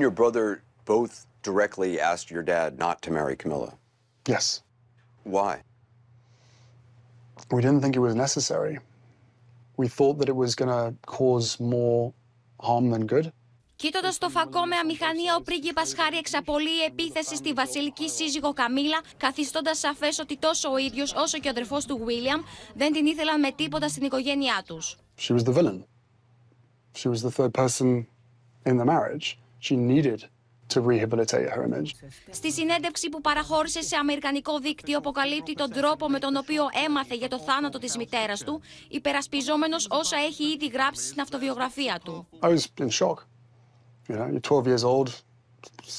your brother both directly asked your dad not to marry Camilla? Yes. Why? We didn't think it was necessary. We thought that it was going to cause more harm than good. Κοίτοντας το φακό με αμηχανία, ο πρίγκιπας Χάρι εξαπολύει επίθεση στη βασιλική σύζυγο Καμίλα, καθιστώντας σαφές ότι τόσο ο ίδιος όσο και ο αδερφός του Βίλιαμ δεν την ήθελαν με τίποτα στην οικογένειά τους. She was the villain. She was the third person in the marriage. She needed to rehabilitate her image. Στη συνέντευξη που παραχώρησε σε αμερικανικό δίκτυο, αποκαλύπτει τον τρόπο με τον οποίο έμαθε για το θάνατο της μητέρας του, υπερασπιζόμενος όσα έχει ήδη γράψει στην αυτοβιογραφία του. I was in shock. You know, you're 12 years old,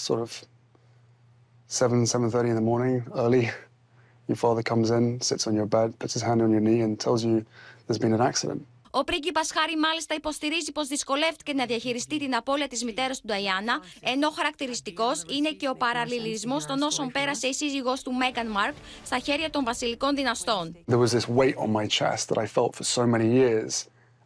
sort of 7:30 in the morning, early. Your father comes in, sits on your bed, puts his hand on your knee and tells you there's been an accident. Ο πρίγκιπας Χάρι μάλιστα υποστηρίζει πως δυσκολεύτηκε να διαχειριστεί την απώλεια της μητέρας του Νταϊάνα, ενώ χαρακτηριστικός είναι και ο παραλληλισμός των όσων πέρασε η σύζυγός του Μέγαν Μάρκ στα χέρια των βασιλικών δυναστών. There was this weight on my chest that I felt for so many years,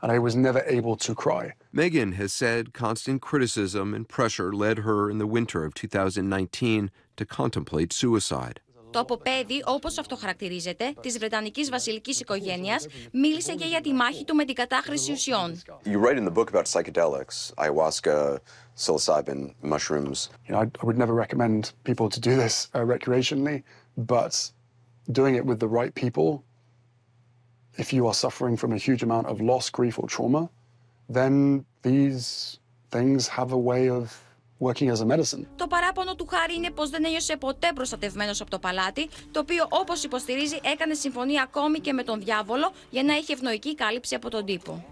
and I was never able to cry. Meghan has said constant criticism and pressure led her in the winter of 2019 to contemplate suicide. Το αποπέδι, όπως αυτοχαρακτηρίζεται, της Βρετανικής βασιλικής οικογένειας, μίλησε και για τη μάχη του με την κατάχρηση ουσιών. You write in the book about psychedelics, ayahuasca, psilocybin, mushrooms. You know, I would never recommend people to do this recreationally, but doing it with the right people, if you are suffering from a huge amount of loss, grief or trauma, then these things have a way of working as a medicine. Το παράπονο του Χάρι είναι πως δεν ένιωσε ποτέ προστατευμένος από το παλάτι, το οποίο, όπως υποστηρίζει, έκανε συμφωνία ακόμη και με τον διάβολο για να έχει ευνοϊκή κάλυψη από τον τύπο.